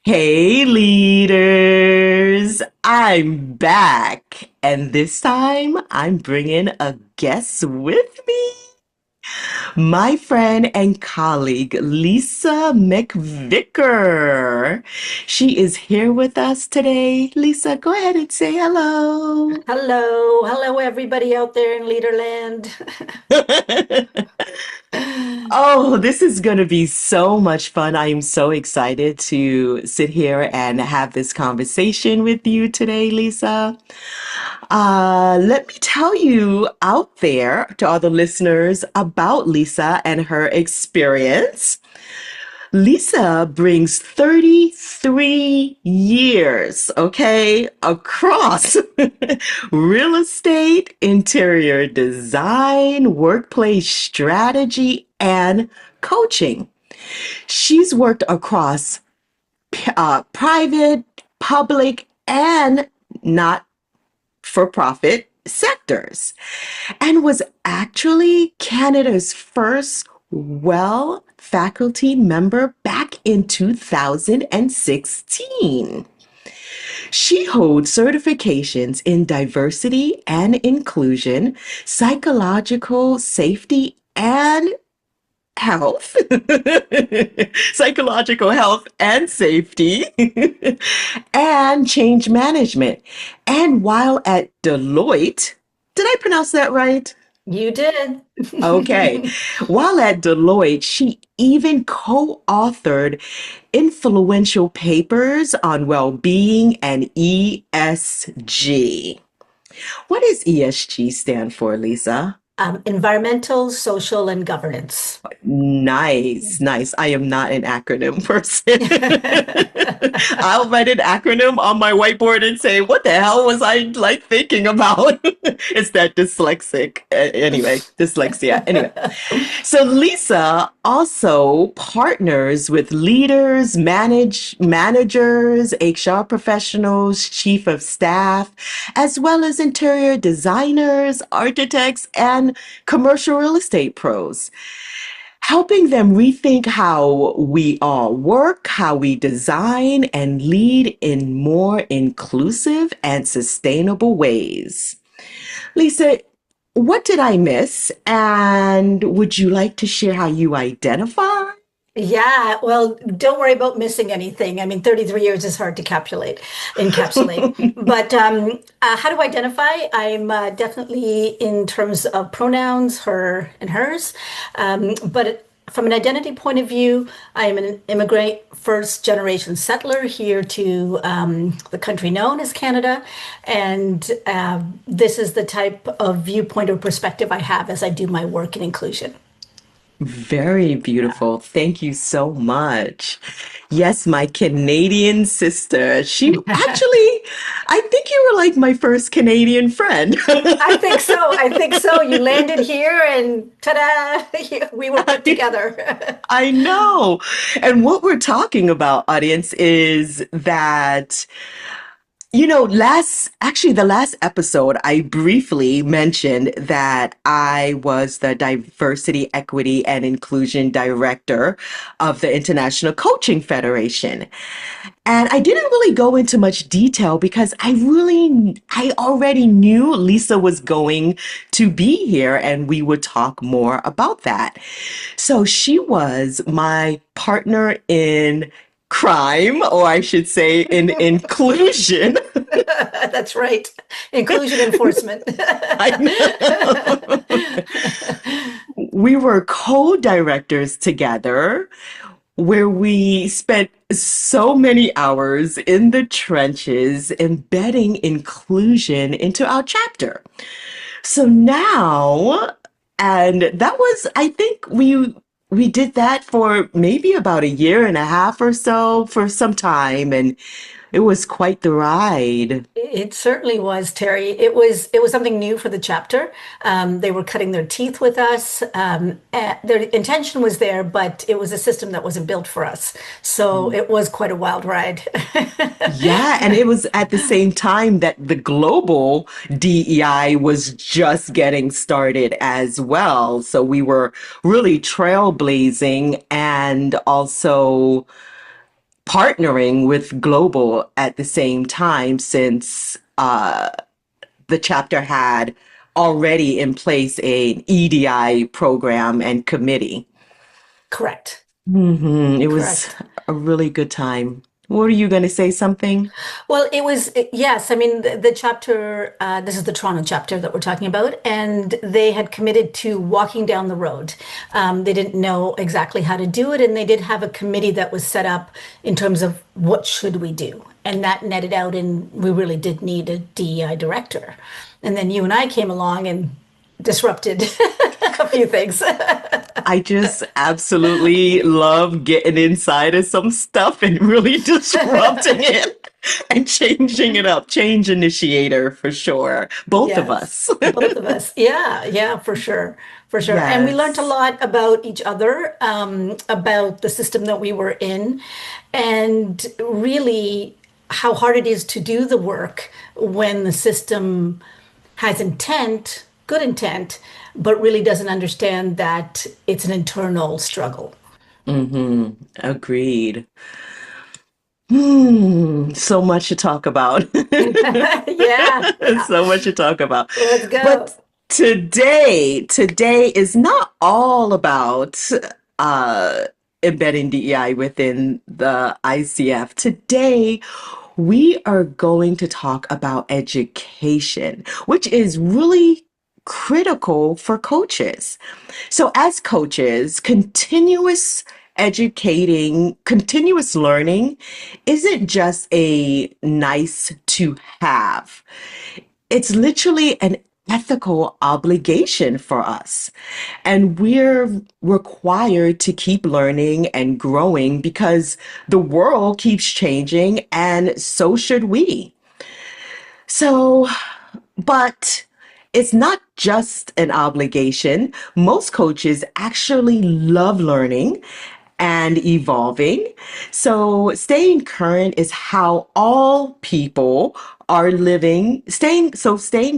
Hey, leaders. I'm back. And this time I'm bringing a guest with me. My friend and colleague, Lisa MacVicar. She is here with us today. Lisa, go ahead and say hello. Hello, everybody out there in Leaderland. Oh, this is going to be so much fun. I am so excited to sit here and have this conversation with you today, Lisa. Let me tell you out there to all the listeners about Lisa and her experience. Lisa brings 33 years, okay, across real estate, interior design, workplace strategy, and coaching. She's worked across private, public, and not for profit sectors and was actually Canada's first well faculty member back in 2016. She holds certifications in diversity and inclusion, psychological safety and health, psychological health and safety, and change management. And while at Deloitte, did I pronounce that right? You did. Okay. While at Deloitte, she even co authored influential papers on well being and ESG. What does ESG stand for, Lisa? Environmental, social, and governance. Nice, nice. I am not an acronym person. I'll write an acronym on my whiteboard and say, what the hell was I like thinking about? It's that dyslexic. Anyway, dyslexia. Anyway, so Lisa also partners with leaders, managers, HR professionals, chief of staff, as well as interior designers, architects, and commercial real estate pros, helping them rethink how we all work, how we design and lead in more inclusive and sustainable ways. Lisa, what did I miss? And would you like to share how you identify? Yeah, well, don't worry about missing anything. I mean, 33 years is hard to encapsulate. But how to identify? I'm definitely in terms of pronouns, her and hers. But from an identity point of view, I am an immigrant, first generation settler here to the country known as Canada. And this is the type of viewpoint or perspective I have as I do my work in inclusion. Very beautiful. Thank you so much. Yes, my Canadian sister. She actually, I think you were like my first Canadian friend. I think so. I think so. You landed here and ta-da, we were put together. I know. And what we're talking about, audience, is that the last episode, I briefly mentioned that I was the Diversity, Equity, and Inclusion Director of the International Coaching Federation. And I didn't really go into much detail because I already knew Lisa was going to be here and we would talk more about that. So she was my partner in crime, or I should say in inclusion. That's right. Inclusion enforcement. I know. We were co-directors together where we spent so many hours in the trenches embedding inclusion into our chapter. So now, and that was, I think we did that for maybe about a year and a half or so for some time, and it was quite the ride. It certainly was, Terry. It was something new for the chapter. They were cutting their teeth with us. Their intention was there, but it was a system that wasn't built for us. So it was quite a wild ride. Yeah, and it was at the same time that the global DEI was just getting started as well. So we were really trailblazing and also partnering with Global at the same time since the chapter had already in place an EDI program and committee. Correct. It was Correct. a really good time. What are you going to say something? Well, yes. I mean, the chapter, this is the Toronto chapter that we're talking about, and they had committed to walking down the road. They didn't know exactly how to do it, and they did have a committee that was set up in terms of what should we do. And that netted out, and we really did need a DEI director. And then you and I came along and disrupted a few things. I just absolutely love getting inside of some stuff and really disrupting it and changing it up. Change initiator for sure. Both of Yes, us. both of us. Yeah, yeah, for sure, for sure. And we learned a Yes. lot about each other, about the system that we were in, and really how hard it is to do the work when the system has intent, good intent, but really doesn't understand that it's an internal struggle. Agreed. So much to talk about. Yeah, yeah. So much to talk about. Let's go. But today is not all about uh, embedding DEI within the ICF. Today, we are going to talk about education, which is really critical for coaches. So, as coaches, continuous learning isn't just a nice to have. It's literally an ethical obligation for us. And we're required to keep learning and growing because the world keeps changing, and so should we. So, but it's not just an obligation. Most coaches actually love learning and evolving. So, staying current is how all people are living. Staying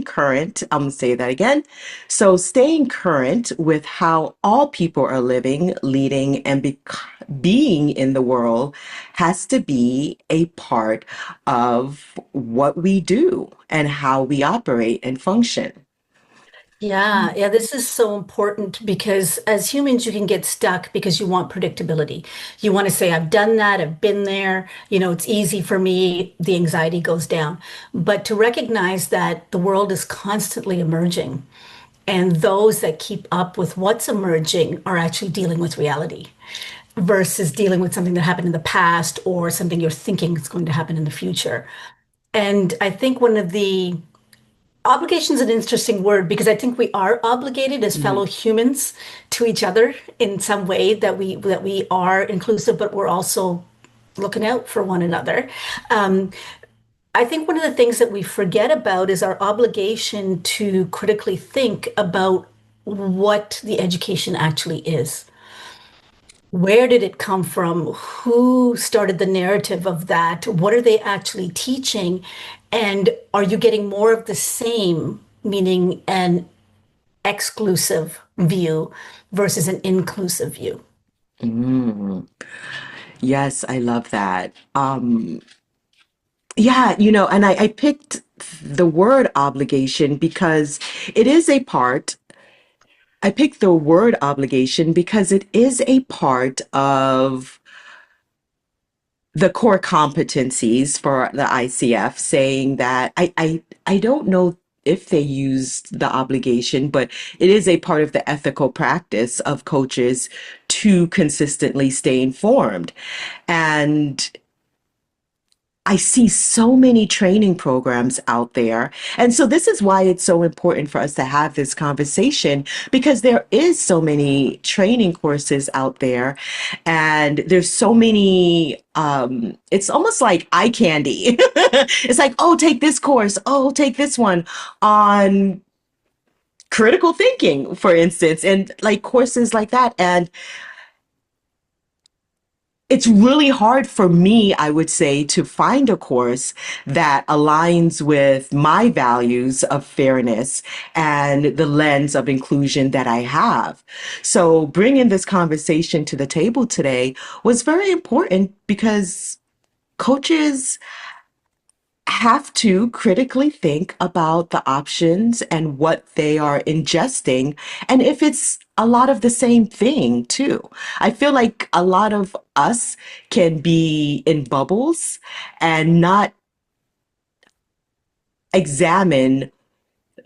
current, I'm going to say that again. So, staying current with how all people are living, leading, and being in the world has to be a part of what we do and how we operate and function. Yeah, yeah, this is so important because as humans, you can get stuck because you want predictability. You want to say, I've done that, I've been there, it's easy for me, the anxiety goes down. But to recognize that the world is constantly emerging, and those that keep up with what's emerging are actually dealing with reality versus dealing with something that happened in the past or something you're thinking is going to happen in the future. And I think one of the obligation is an interesting word because I think we are obligated as fellow Mhm. humans to each other in some way that we are inclusive, but we're also looking out for one another. Um, I think one of the things that we forget about is our obligation to critically think about what the education actually is. Where did it come from? Who started the narrative of that? What are they actually teaching? And are you getting more of the same, meaning an exclusive view versus an inclusive view? Mm. Yes, I love that. Yeah, and I picked the word obligation because it is a part. I picked the word obligation because it is a part of the core competencies for the ICF, saying that I don't know if they used the obligation, but it is a part of the ethical practice of coaches to consistently stay informed. And I see so many training programs out there. And so this is why it's so important for us to have this conversation because there is so many training courses out there and there's so many it's almost like eye candy. It's like, "Oh, take this course. Oh, take this one on critical thinking, for instance, and like courses like that." And it's really hard for me, I would say, to find a course that aligns with my values of fairness and the lens of inclusion that I have. So bringing this conversation to the table today was very important because coaches have to critically think about the options and what they are ingesting, and if it's a lot of the same thing too. I feel like a lot of us can be in bubbles and not examine,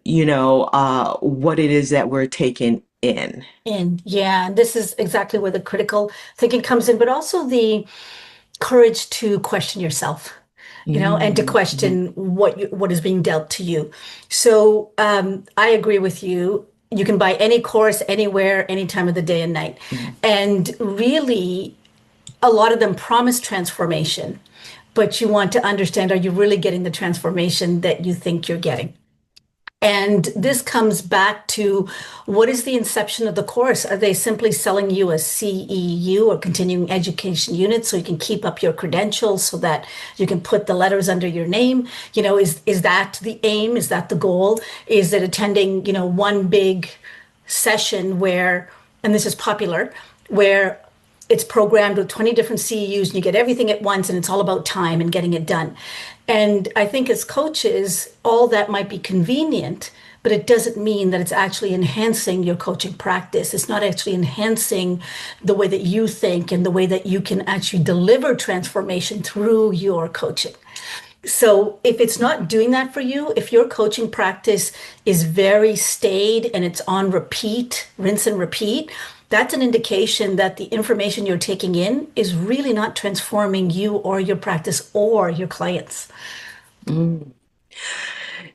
what it is that we're taking in. And yeah, this is exactly where the critical thinking comes in, but also the courage to question yourself, and to Mm, mhm, question what is being dealt to you. So I agree with you. You can buy any course anywhere, any time of the day and night, mhm. and really, a lot of them promise transformation, but you want to understand: are you really getting the transformation that you think you're getting? And this comes back to, what is the inception of the course? Are they simply selling you a CEU, or continuing education unit, so you can keep up your credentials so that you can put the letters under your name? Is that the aim? Is that the goal? Is it attending, one big session where, and this is popular, where it's programmed with 20 different CEUs and you get everything at once, and it's all about time and getting it done. And I think as coaches, all that might be convenient, but it doesn't mean that it's actually enhancing your coaching practice. It's not actually enhancing the way that you think and the way that you can actually deliver transformation through your coaching. So if it's not doing that for you, if your coaching practice is very staid and it's on repeat, rinse and repeat, that's an indication that the information you're taking in is really not transforming you or your practice or your clients. Mm.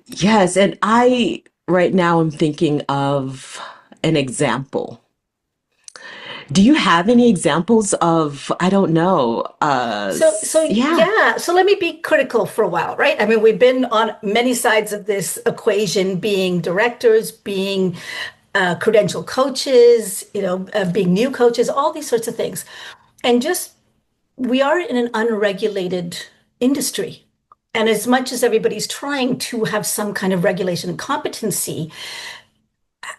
Yes, and I right now am thinking of an example. Do you have any examples of, I don't know, yeah. Yeah, so let me be critical for a while, right? I mean, we've been on many sides of this equation, being directors, being credential coaches, being new coaches, all these sorts of things. And just, we are in an unregulated industry. And as much as everybody's trying to have some kind of regulation and competency,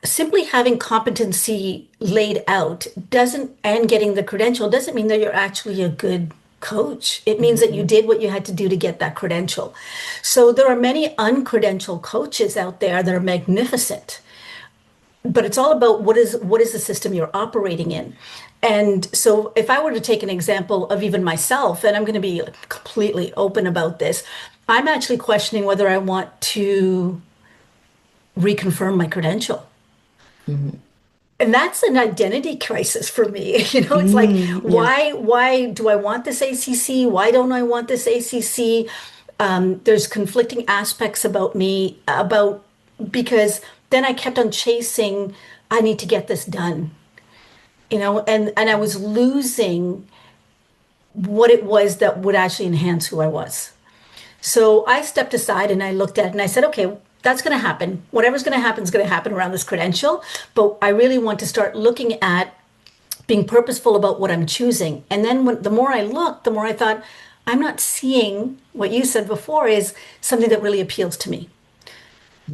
simply having competency laid out doesn't, and getting the credential doesn't mean that you're actually a good coach. It means that you Mhm. did what you had to do to get that credential. So there are many uncredentialed coaches out there that are magnificent, but it's all about what is the system you're operating in. And so if I were to take an example of even myself, and I'm going to be completely open about this, I'm actually questioning whether I want to reconfirm my credential. Mhm. And that's an identity crisis for me. It's like, Mm, yeah. why do I want this ACC? Why don't I want this ACC? There's conflicting aspects about me, about, because then I kept on chasing, I need to get this done, and I was losing what it was that would actually enhance who I was. So I stepped aside and I looked at it and I said, okay, that's going to happen. Whatever's going to happen is going to happen around this credential. But I really want to start looking at being purposeful about what I'm choosing. And then the more I looked, the more I thought, I'm not seeing what you said before is something that really appeals to me.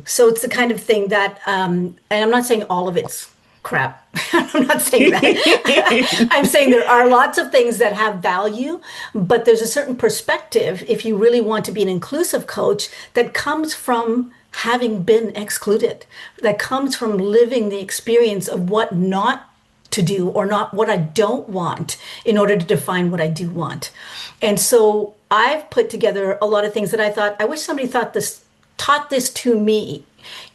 So it's the kind of thing that, and I'm not saying all of it's crap. I'm not saying that. I'm saying there are lots of things that have value, but there's a certain perspective, if you really want to be an inclusive coach, that comes from having been excluded, that comes from living the experience of what not to do, or not what I don't want, in order to define what I do want. And so I've put together a lot of things that I thought, I wish somebody taught this to me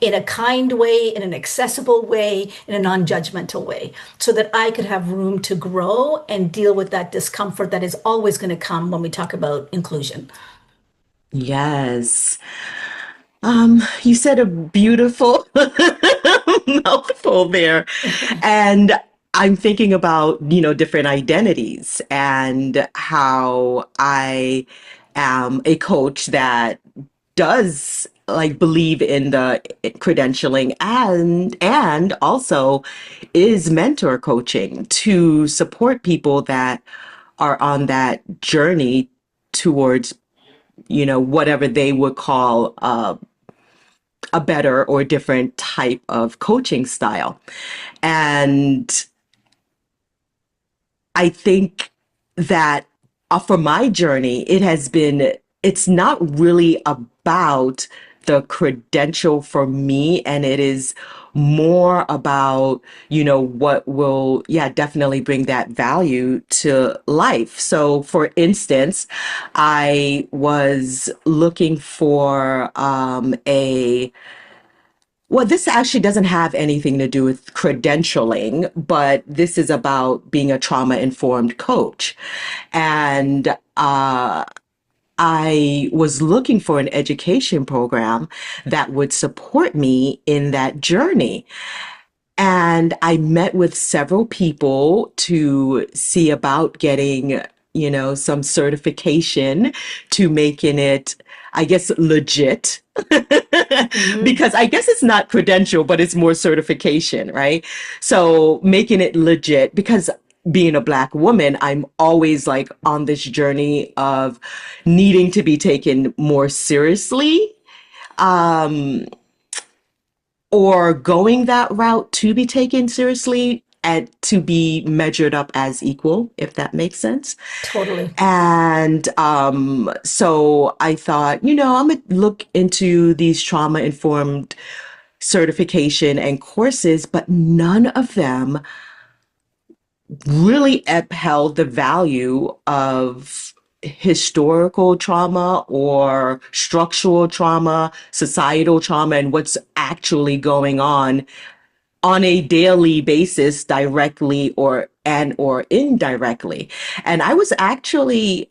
in a kind way, in an accessible way, in a non-judgmental way, so that I could have room to grow and deal with that discomfort that is always going to come when we talk about inclusion. Yes. You said a beautiful mouthful there. And I'm thinking about, different identities and how I am a coach that does like believe in the credentialing and also is mentor coaching to support people that are on that journey towards, whatever they would call a better or different type of coaching style. And I think that for my journey, it's not really about the credential for me, and it is more about, what will, yeah, definitely bring that value to life. So, for instance, I was looking for well, this actually doesn't have anything to do with credentialing, but this is about being a trauma informed coach. And I was looking for an education program that would support me in that journey. And I met with several people to see about getting, some certification to making it, I guess, legit. Mhm. Because I guess it's not credential, but it's more certification, right? So making it legit, because being a Black woman, I'm always like on this journey of needing to be taken more seriously, or going that route to be taken seriously and to be measured up as equal, if that makes sense. Totally. And so I thought, I'm going to look into these trauma informed certification and courses, but none of them really upheld the value of historical trauma or structural trauma, societal trauma, and what's actually going on a daily basis, directly or indirectly. And I was actually,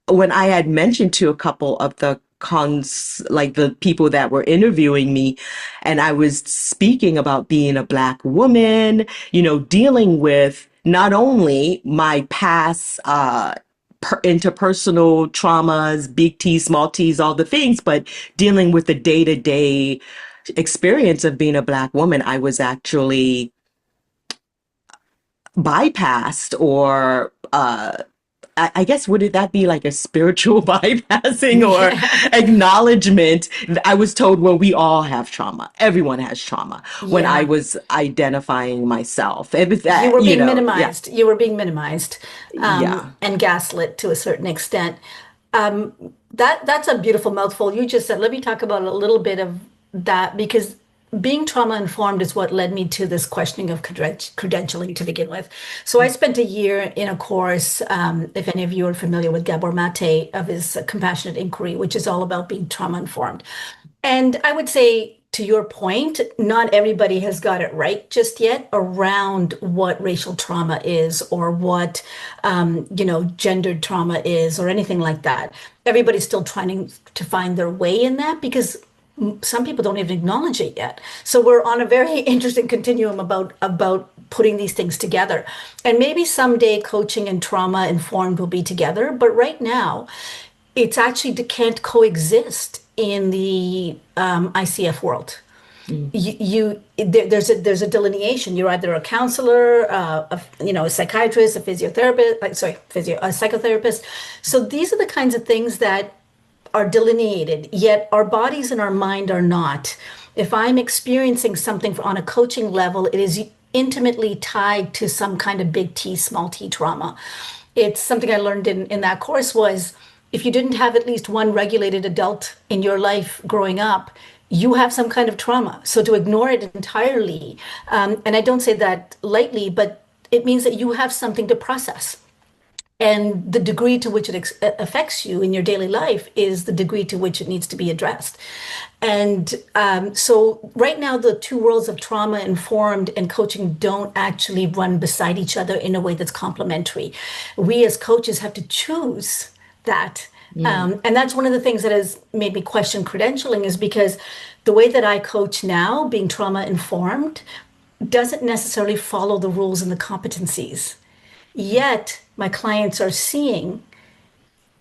when I had mentioned to a couple of the like the people that were interviewing me, and I was speaking about being a Black woman, dealing with not only my past interpersonal traumas, big T, small T's, all the things, but dealing with the day to day experience of being a Black woman, I was actually bypassed, or I guess, would that be like a spiritual bypassing or Yeah. acknowledgement? I was told, well, we all have trauma. Everyone has trauma, when I Yeah. was identifying myself. It was You that, were being yeah, minimized. You were being minimized, yeah. and gaslit to a certain extent. That's a beautiful mouthful you just said. Let me talk about a little bit of that, because being trauma informed is what led me to this questioning of credentialing to begin with. So I spent a year in a course, if any of you are familiar with Gabor Mate, of his compassionate inquiry, which is all about being trauma informed. And I would say, to your point, not everybody has got it right just yet around what racial trauma is, or what, gendered trauma is, or anything like that. Everybody's still trying to find their way in that, because some people don't even acknowledge it yet. So we're on a very interesting continuum about putting these things together. And maybe someday coaching and trauma informed will be together, but right now it's actually can't coexist in the ICF world. Mm. There's a delineation. You're either a counselor, a psychiatrist, a physiotherapist, a psychotherapist. So these are the kinds of things that are delineated, yet our bodies and our mind are not. If I'm experiencing something on a coaching level, it is intimately tied to some kind of big T, small t trauma. It's something I learned in that course was, if you didn't have at least one regulated adult in your life growing up, you have some kind of trauma. So to ignore it entirely, and I don't say that lightly, but it means that you have something to process. And the degree to which it affects you in your daily life is the degree to which it needs to be addressed. And so, right now, the two worlds of trauma informed and coaching don't actually run beside each other in a way that's complementary. We as coaches have to choose that. Mm. And that's one of the things that has made me question credentialing, is because the way that I coach now, being trauma informed, doesn't necessarily follow the rules and the competencies. Yet my clients are seeing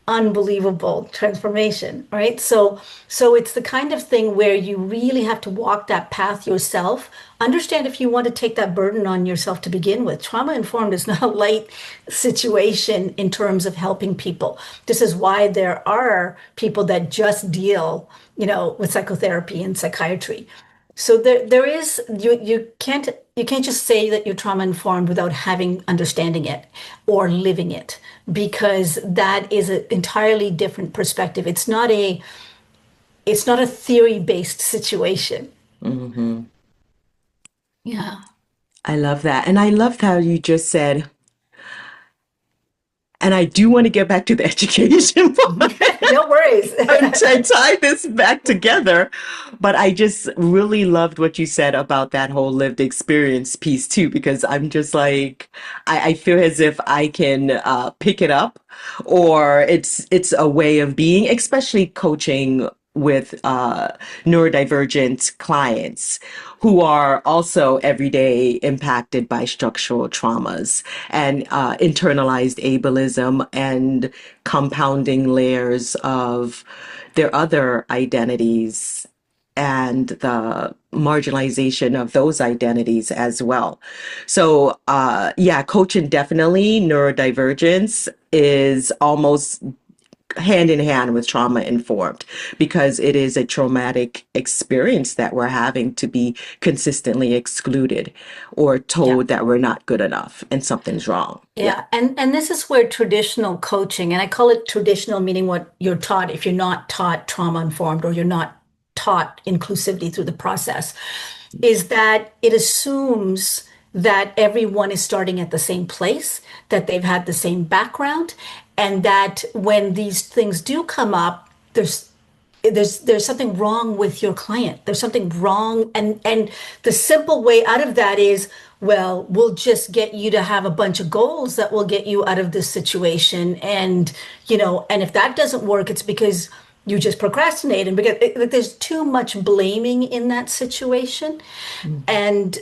unbelievable transformation, right? So it's the kind of thing where you really have to walk that path yourself. Understand, if you want to take that burden on yourself to begin with. Trauma informed is not a light situation in terms of helping people. This is why there are people that just deal, with psychotherapy and psychiatry. So there is you can't just say that you're trauma informed without having understanding it or living it, because that is an entirely different perspective. It's not a theory based situation. Hmm. Yeah. I love that. And I loved how you just said, and I do want to get back to the education part No worries. and tie this back together. But I just really loved what you said about that whole lived experience piece too, because I'm just like, I feel as if I can pick it up, or it's a way of being, especially coaching with neurodivergent clients who are also every day impacted by structural traumas and internalized ableism and compounding layers of their other identities and the marginalization of those identities as well. So, yeah, coaching definitely neurodivergence is almost hand in hand with trauma informed because it is a traumatic experience that we're having to be consistently excluded or Yeah. told that we're not good enough and something's wrong. Yeah. Yeah, and this is where traditional coaching, and I call it traditional, meaning what you're taught if you're not taught trauma informed or you're not taught inclusivity through the process, is that it assumes that everyone is starting at the same place, that they've had the same background, and that when these things do come up, there's something wrong with your client. There's something wrong, and the simple way out of that is, well, we'll just get you to have a bunch of goals that will get you out of this situation, and if that doesn't work, it's because you just procrastinate, and because there's too much blaming in that situation, Mhm.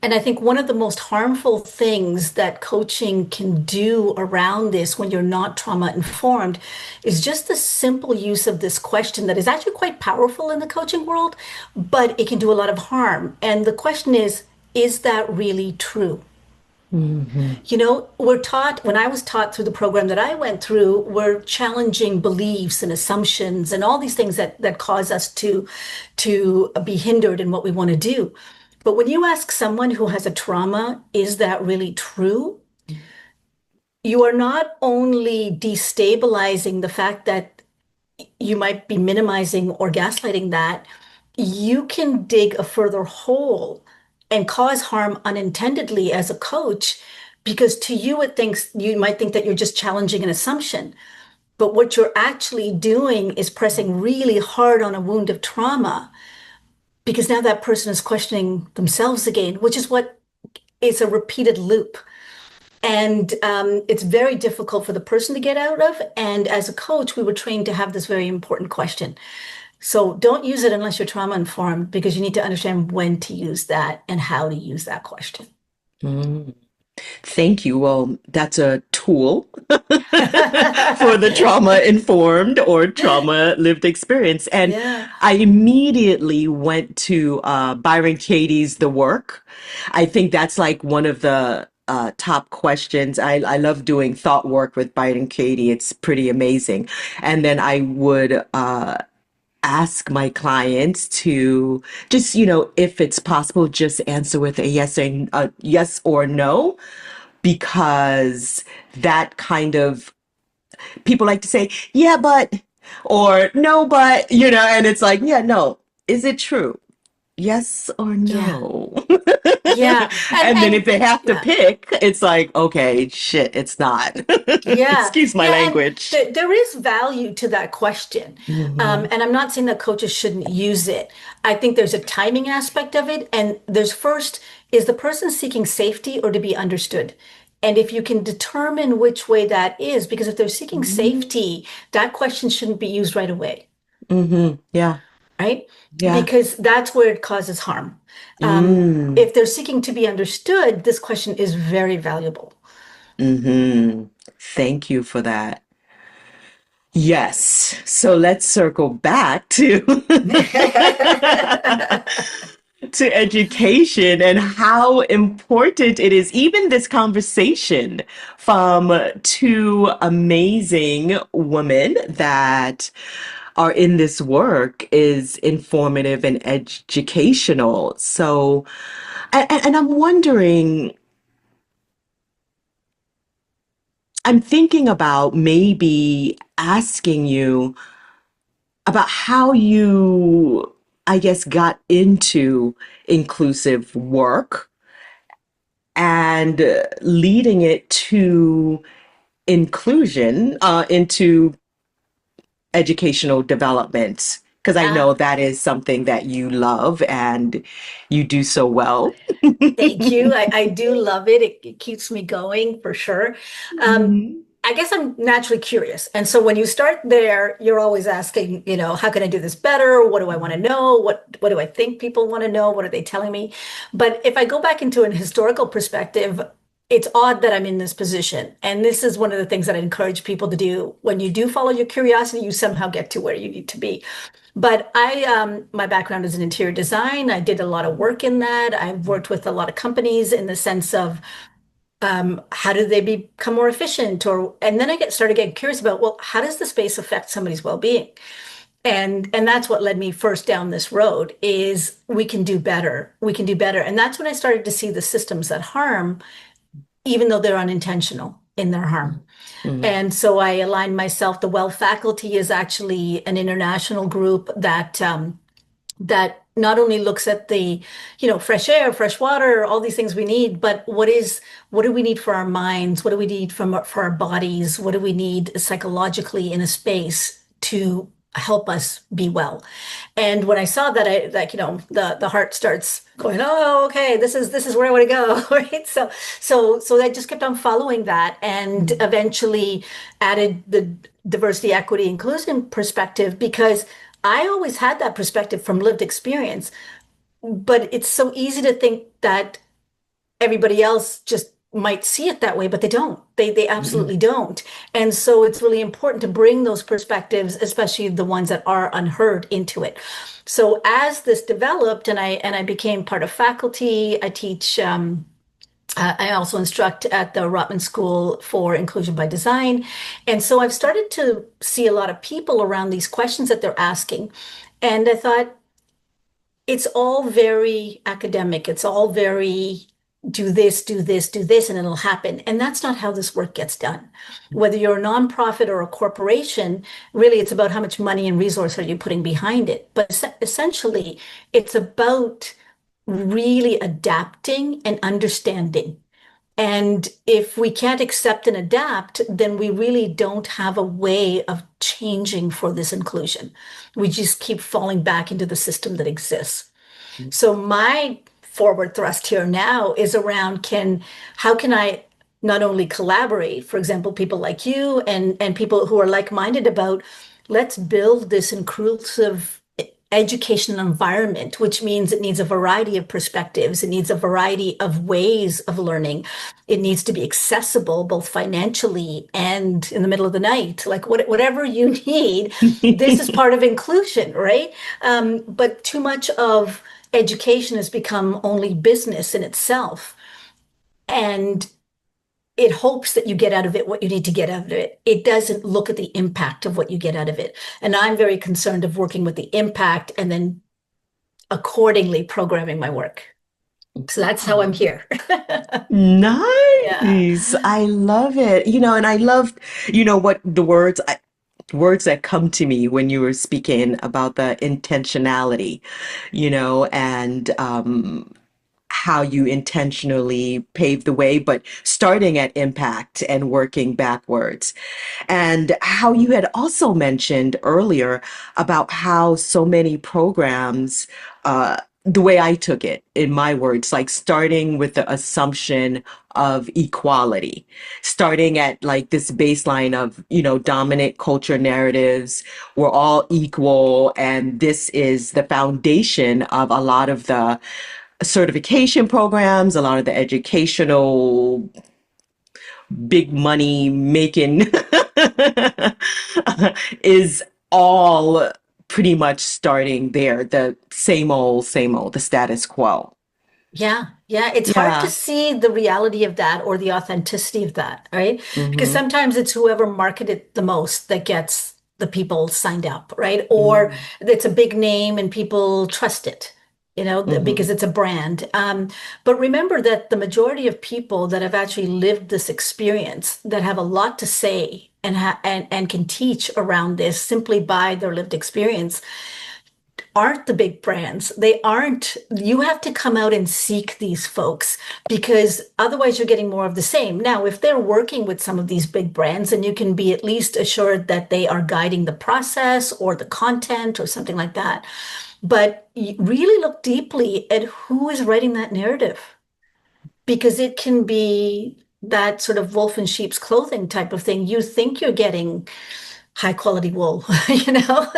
and I think one of the most harmful things that coaching can do around this when you're not trauma informed is just the simple use of this question that is actually quite powerful in the coaching world, but it can do a lot of harm. And the question is that really true? Mhm. We're taught, when I was taught through the program that I went through, we're challenging beliefs and assumptions and all these things that cause us to be hindered in what we want to do. But when you ask someone who has a trauma, is that really true? You are not only destabilizing the fact that you might be minimizing or gaslighting that, you can dig a further hole and cause harm unintendedly as a coach, because to you you might think that you're just challenging an assumption, but what you're actually doing is pressing really hard on a wound of trauma, because now that person is questioning themselves again, which is what is a repeated loop. And it's very difficult for the person to get out of. And as a coach, we were trained to have this very important question. So don't use it unless you're trauma informed, because you need to understand when to use that and how to use that question. Mm. Thank you. Well, that's a tool for the trauma informed or trauma lived experience. And Yeah. I immediately went to Byron Katie's The Work. I think that's like one of the top questions. I love doing thought work with Byron Katie. It's pretty amazing. And then I would ask my clients to just, if it's possible, just answer with a yes or no, because that kind of people like to say, yeah, but, or no, but, and it's like, yeah, no, is it true? Yes or Yeah. no? Yeah. And then if And they have to yeah. pick, it's like, okay, shit, it's not. Yeah, Excuse my yeah, and language. there is value to that question. Hmm. And I'm not saying that coaches shouldn't use it. I think there's a timing aspect of it. And there's first, is the person seeking safety or to be understood? And if you can determine which way that is, because if they're seeking safety, that question shouldn't be used right away, Hmm. Yeah. right? Yeah. Because that's where it causes harm. Mm. If they're seeking to be understood, this question is very valuable. Hmm. Thank you for that. Yes. So let's circle back to to education and how important it is. Even this conversation from two amazing women that are in this work is informative and educational. So, and I'm wondering, I'm thinking about maybe asking you about how you, I guess, got into inclusive work and leading it to inclusion, into educational development. Because I know Yeah. that is something that you love and you do so well. Thank you. I do love it. It keeps me going for sure. Um, Mhm. I guess I'm naturally curious. And so when you start there, you're always asking, how can I do this better? What do I want to know? What do I think people want to know? What are they telling me? But if I go back into an historical perspective, it's odd that I'm in this position. And this is one of the things that I encourage people to do. When you do follow your curiosity, you somehow get to where you need to be. But my background is in interior design. I did a lot of work in that. I've worked with a lot of companies in the sense of how do they become more efficient? And then started getting curious about, well, how does the space affect somebody's well-being? And that's what led me first down this road is we can do better. We can do better. And that's when I started to see the systems that harm, even though they're unintentional in their harm. Mhm. And so I aligned myself. The Well faculty is actually an international group that not only looks at the, fresh air, fresh water, all these things we need, but what do we need for our minds? What do we need for our bodies? What do we need psychologically in a space to help us be well? And when I saw that, I like, the heart starts going, oh, okay, this is where I want to go, right? So I just kept on following that, and eventually added the diversity, equity, inclusion perspective because I always had that perspective from lived experience. But it's so easy to think that everybody else just might see it that way, but they don't. They Mhm. absolutely don't. And so it's really important to bring those perspectives, especially the ones that are unheard, into it. So as this developed, and I became part of faculty, I teach. I also instruct at the Rotman School for Inclusion by Design. And so I've started to see a lot of people around these questions that they're asking. And I thought, it's all very academic. It's all very do this, do this, do this, and it'll happen. And that's not how this work gets done. Whether you're a nonprofit or a corporation, really it's about how much money and resource are you putting behind it. But essentially, it's about really adapting and understanding. And if we can't accept and adapt, then we really don't have a way of changing for this inclusion. We just keep falling back into the system that exists. So my forward thrust here now is around how can I not only collaborate, for example, people like you and people who are like-minded about let's build this inclusive education environment, which means it needs a variety of perspectives. It needs a variety of ways of learning. It needs to be accessible both financially and in the middle of the night. Like whatever you need, this is part of inclusion, right? But too much of education has become only business in itself. And it hopes that you get out of it what you need to get out of it. It doesn't look at the impact of what you get out of it. And I'm very concerned of working with the impact and then accordingly programming my work. So that's how I'm Oh, here. Yeah. nice. I love it. And I loved, what the words that come to me when you were speaking about the intentionality, and how you intentionally pave the way, but starting at impact and working backwards. And how you had also mentioned earlier about how so many programs, the way I took it, in my words, like starting with the assumption of equality, starting at like this baseline of, dominant culture narratives, we're all equal, and this is the foundation of a lot of the certification programs, a lot of the educational big money making is all pretty much starting there. The same old, the status quo. Yeah, yeah. It's hard to Yeah. see the reality of that or the authenticity of that, right? Because Hmm. sometimes it's whoever marketed the most that gets the people signed up, right? Or it's a big name and people trust it, Mm-hmm. because it's a brand. But remember that the majority of people that have actually lived this experience, that have a lot to say and can teach around this simply by their lived experience, aren't the big brands. They aren't, you have to come out and seek these folks because otherwise you're getting more of the same. Now, if they're working with some of these big brands, then you can be at least assured that they are guiding the process or the content or something like that. But really look deeply at who is writing that narrative because it can be that sort of wolf in sheep's clothing type of thing. You think you're getting high quality wool, you know,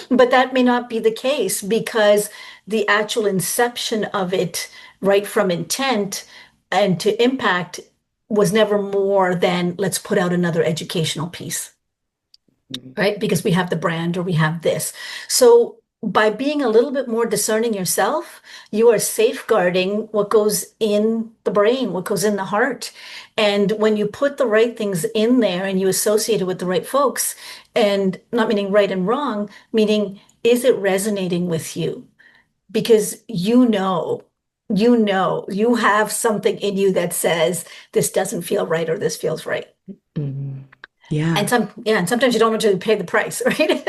but that may not be the case because the actual inception of it, right from intent and to impact, was never more than let's put out another educational piece, right? Because we have the brand or we have this. So by being a little bit more discerning yourself, you are safeguarding what goes in the brain, what goes in the heart. And when you put the right things in there and you associate it with the right folks, and not meaning right and wrong, meaning is it resonating with you? Because you have something in you that says this doesn't feel right or this feels right. Mm-hmm. Yeah. And sometimes you don't want to pay the price, right?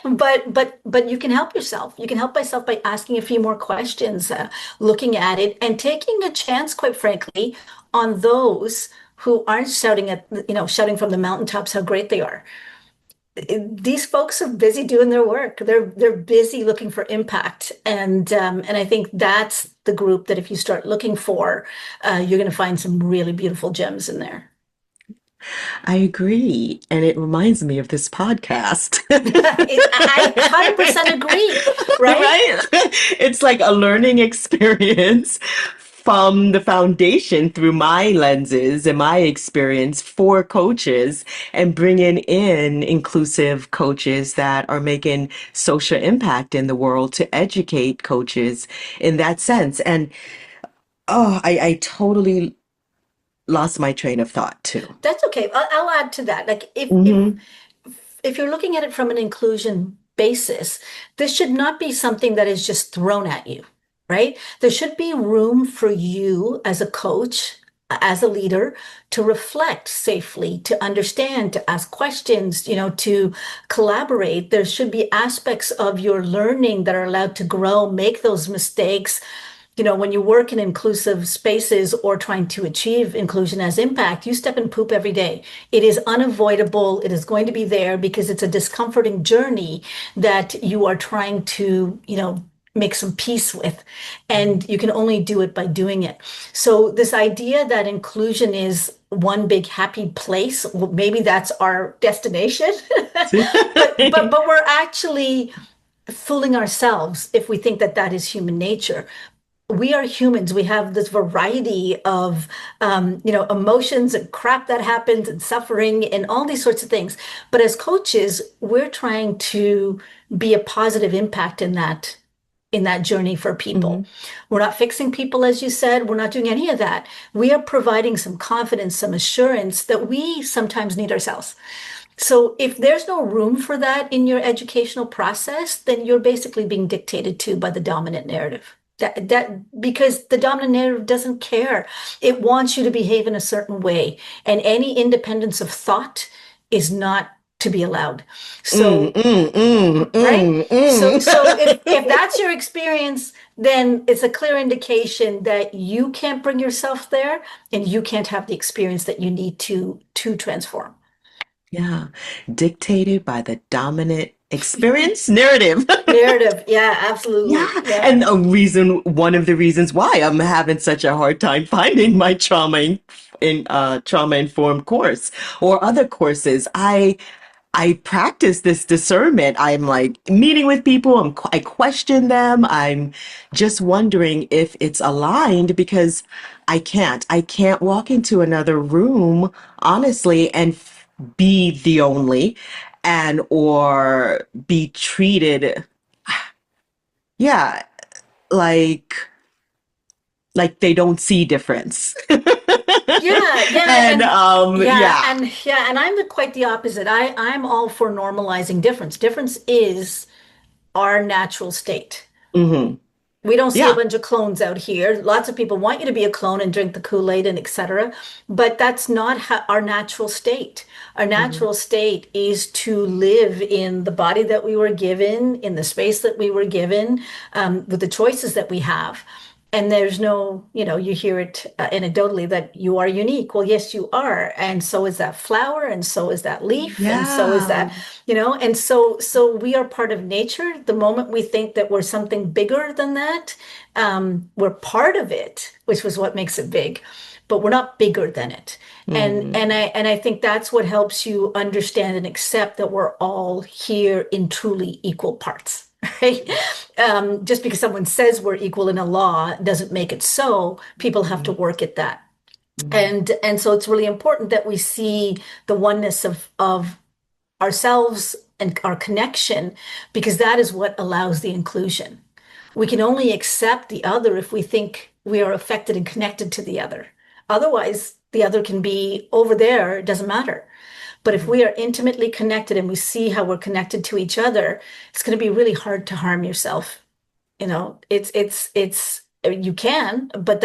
But you can help yourself. You can help yourself by asking a few more questions, looking at it, and taking a chance, quite frankly, on those who aren't shouting from the mountaintops how great they are. These folks are busy doing their work. They're busy looking for impact, and I think that's the group that if you start looking for, you're going to find some really beautiful gems in there. I agree. And it reminds me of this podcast. I 100% agree, right? Right? It's like a learning experience from the foundation through my lenses and my experience for coaches and bringing in inclusive coaches that are making social impact in the world to educate coaches in that sense. And I totally lost my train of thought too. That's okay. I'll add to that. Like Hmm. if you're looking at it from an inclusion basis, this should not be something that is just thrown at you, right? There should be room for you as a coach, as a leader, to reflect safely, to understand, to ask questions, to collaborate. There should be aspects of your learning that are allowed to grow, make those mistakes. When you work in inclusive spaces or trying to achieve inclusion as impact, you step in poop every day. It is unavoidable. It is going to be there because it's a discomforting journey that you are trying to, make some peace with. And you can only do it by doing it. So this idea that inclusion is one big happy place, well, maybe that's our destination, but we're actually fooling ourselves if we think that that is human nature. We are humans. We have this variety of, emotions and crap that happens and suffering and all these sorts of things. But as coaches, we're trying to be a positive impact in that journey for people. Hmm. We're not fixing people, as you said. We're not doing any of that. We are providing some confidence, some assurance that we sometimes need ourselves. So if there's no room for that in your educational process, then you're basically being dictated to by the dominant narrative. That because the dominant narrative doesn't care. It wants you to behave in a certain way, and any independence of thought is not to be allowed. Mm, So, mm, mm, right? mm, So if mm. that's your experience, then it's a clear indication that you can't bring yourself there and you can't have the experience that you need to transform. Yeah, dictated by the dominant experience narrative. Narrative. Yeah, Yeah, absolutely. and Yeah. one of the reasons why I'm having such a hard time finding my trauma informed course or other courses. I practice this discernment. I'm like meeting with people. I question them. I'm just wondering if it's aligned because I can't walk into another room honestly and be the only and or be treated, yeah, like they don't see difference. Yeah, yeah, And and yeah. yeah, and I'm quite the opposite. I'm all for normalizing difference. Difference is our natural state. Hmm. We don't see a Yeah. bunch of clones out here. Lots of people want you to be a clone and drink the Kool-Aid and etc. But that's not our natural state. Our Hmm. natural state is to live in the body that we were given, in the space that we were given, with the choices that we have. And there's no, you hear it anecdotally that you are unique. Well, yes, you are. And so is that flower, and so is that leaf, and so is Yeah. that, and so we are part of nature. The moment we think that we're something bigger than that, we're part of it, which was what makes it big, but we're not bigger than it. And I think that's what helps you understand and accept that we're all here in truly equal parts. Right? Just because someone says we're equal in a law doesn't make it so. People have to Hmm. work at that. And so it's really important that we see the oneness of ourselves and our connection, because that is what allows the inclusion. We can only accept the other if we think we are affected and connected to the other. Otherwise, the other can be over there, it doesn't matter. But if we are intimately connected and we see how we're connected to each other, it's going to be really hard to harm yourself. It's you can, but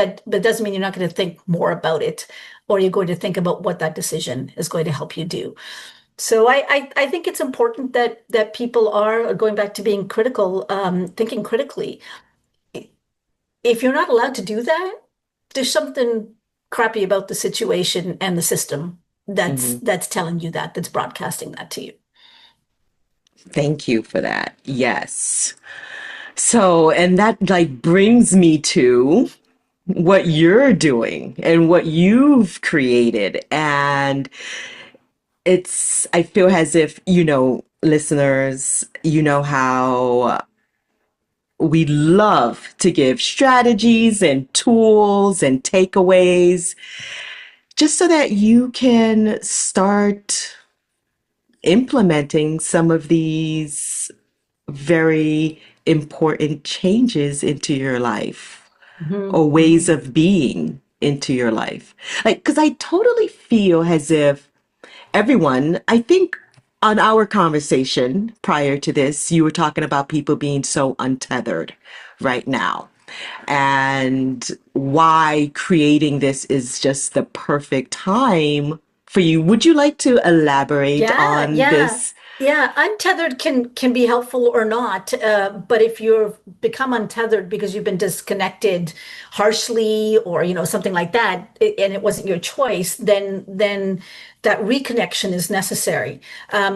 doesn't mean you're not going to think more about it, or you're going to think about what that decision is going to help you do. So I think it's important that people are going back to being critical, thinking critically. If you're not allowed to do that, there's something crappy about the situation and the system that's Hmm. that's telling you that, that's broadcasting that to you. Thank you for that. Yes. So, and that like brings me to what you're doing and what you've created. And I feel as if, listeners, you know how we love to give strategies and tools and takeaways just so that you can start implementing some of these very important changes into your life Mhm. or ways of being into your life. Like, because I totally feel as if everyone, I think on our conversation prior to this, you were talking about people being so untethered right now and why creating this is just the perfect time for you. Would you like to elaborate Yeah, on yeah, this? yeah. Untethered can be helpful or not, but if you've become untethered because you've been disconnected harshly, or something like that, and it wasn't your choice, then that reconnection is necessary.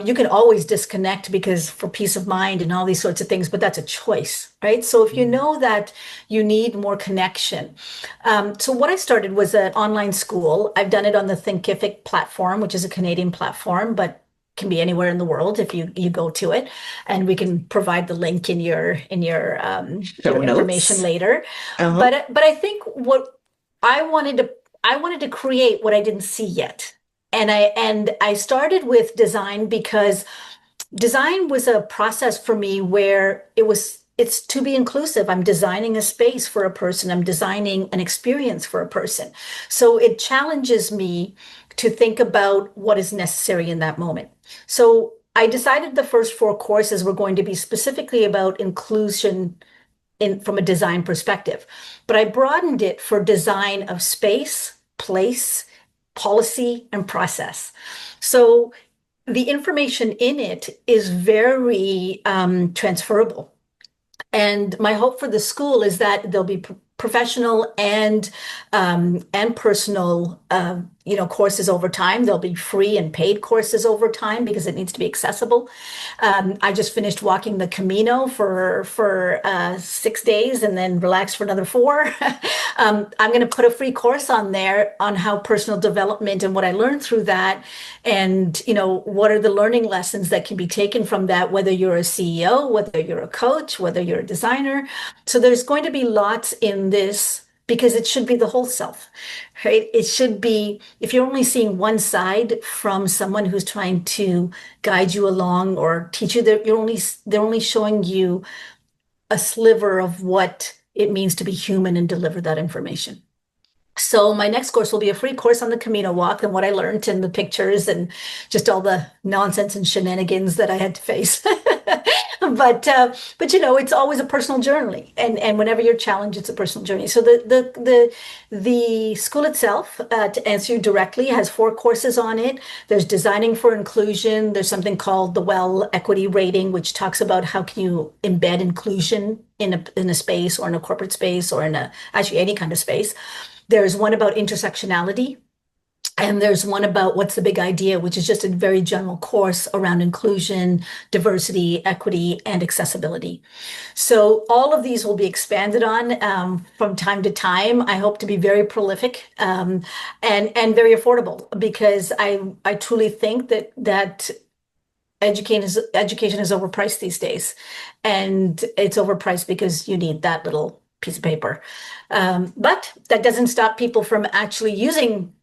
You can always disconnect because for peace of mind and all these sorts of things, but that's a choice, right? So if you know that you need more connection, so what I started was an online school. I've done it on the Thinkific platform, which is a Canadian platform, but can be anywhere in the world if you go to it, and we can provide the link in your Show information notes. later. Uh-huh. But I think what I wanted to I wanted to create what I didn't see yet, and I started with design because design was a process for me where it's to be inclusive. I'm designing a space for a person. I'm designing an experience for a person. So it challenges me to think about what is necessary in that moment. So I decided the first four courses were going to be specifically about inclusion from a design perspective, but I broadened it for design of space, place, policy, and process. So the information in it is very transferable. And my hope for the school is that there'll be professional and personal courses over time. There'll be free and paid courses over time because it needs to be accessible. I just finished walking the Camino for 6 days and then relaxed for another four. I'm going to put a free course on there on how personal development and what I learned through that, and what are the learning lessons that can be taken from that, whether you're a CEO, whether you're a coach, whether you're a designer. So there's going to be lots in this because it should be the whole self, right? It should be, if you're only seeing one side from someone who's trying to guide you along or teach you, they're only showing you a sliver of what it means to be human and deliver that information. So my next course will be a free course on the Camino walk and what I learned and the pictures and just all the nonsense and shenanigans that I had to face. But it's always a personal journey, and whenever you're challenged, it's a personal journey. So the school itself, to answer you directly, has 4 courses on it. There's designing for inclusion. There's something called the Well Equity Rating, which talks about how can you embed inclusion in a space or in a corporate space or in a actually any kind of space. There's one about intersectionality, and there's one about what's the big idea, which is just a very general course around inclusion, diversity, equity, and accessibility. So all of these will be expanded on from time to time. I hope to be very prolific and very affordable because I truly think that education is overpriced these days, and it's overpriced because you need that little piece of paper. But that doesn't stop people from actually using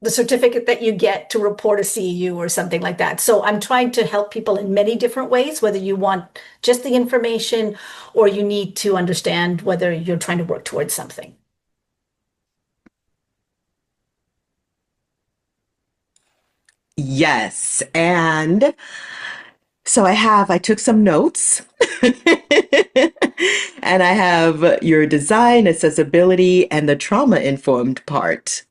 the certificate that you get to report a CEU or something like that. So I'm trying to help people in many different ways, whether you want just the information or you need to understand whether you're trying to work towards something. Yes. And so I took some notes and I have your design, accessibility, and the trauma informed part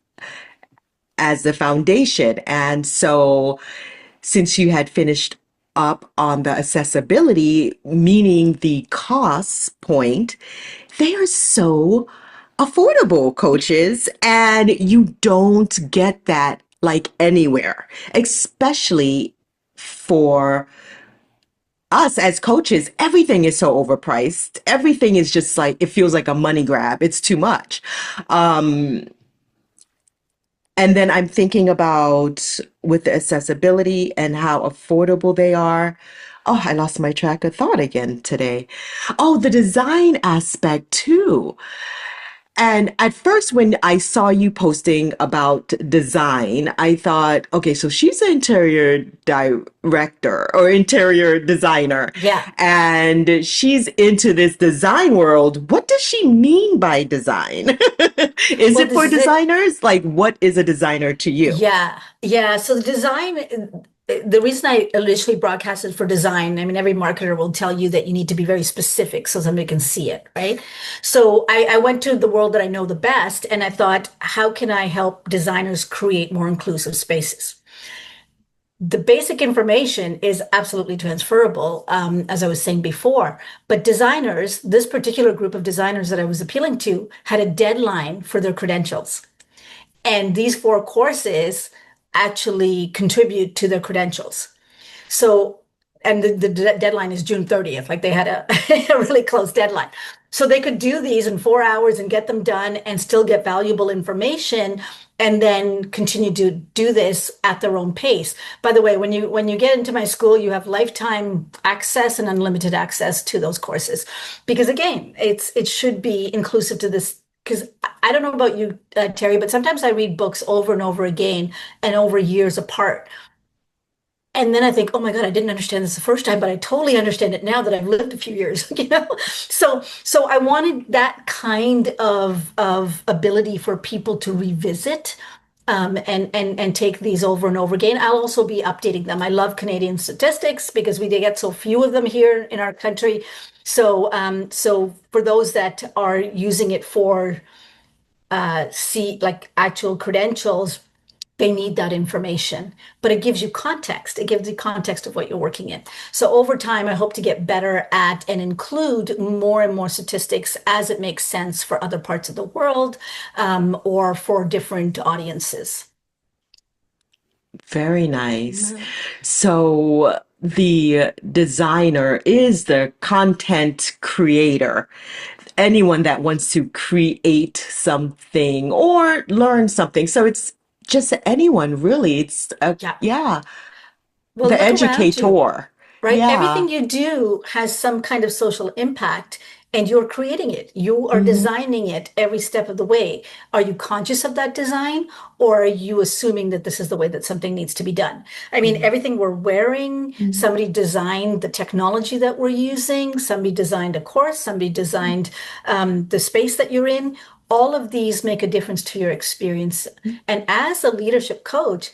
as the foundation. And so since you had finished up on the accessibility, meaning the cost point, they are so affordable, coaches, and you don't get that like anywhere, especially for us as coaches. Everything is so overpriced. Everything is just like, it feels like a money grab. It's too much. Um, and then I'm thinking about with the accessibility and how affordable they are. Oh, I lost my track of thought again today. Oh, the design aspect too. And at first, when I saw you posting about design, I thought, okay, so she's an interior director or interior designer, Yeah. and she's into this design world. What does she mean by design? Is Well, it this for is it. designers? Like, what is a designer to you? Yeah, yeah. So the design, the reason I initially broadcasted for design, I mean, every marketer will tell you that you need to be very specific so somebody can see it, right? So I went to the world that I know the best, and I thought, how can I help designers create more inclusive spaces? The basic information is absolutely transferable, as I was saying before. But designers, this particular group of designers that I was appealing to, had a deadline for their credentials. And these 4 courses actually contribute to their credentials. So, and the deadline is June 30th. Like they had a really close deadline. So they could do these in 4 hours and get them done and still get valuable information and then continue to do this at their own pace. By the way, when you get into my school, you have lifetime access and unlimited access to those courses. Because again, it should be inclusive to this because I don't know about you, Terry, but sometimes I read books over and over again and over years apart. And then I think, oh my God, I didn't understand this the first time, but I totally understand it now that I've lived a few years, you know? So I wanted that kind of ability for people to revisit and take these over and over again. I'll also be updating them. I love Canadian statistics because we get so few of them here in our country. So for those that are using it for see like actual credentials, they need that information, but it gives you context. It gives you context of what you're working in. So over time, I hope to get better at and include more and more statistics as it makes sense for other parts of the world or for different audiences. Very nice. So the designer is the content creator, anyone that wants to create something or learn something. So it's just anyone really. Yeah. Yeah, Well, the look around you. educator. Right? Yeah. Everything you do has some kind of social impact, and you're creating it. You are Mhm, designing it every step of the way. Are you conscious of that design, or are you assuming that this is the way that something needs to be done? I mean, mhm, everything we're wearing, mhm. somebody designed the technology that we're using, somebody designed a course, somebody designed the space that you're in. all of these make a difference to your experience. And as a leadership coach,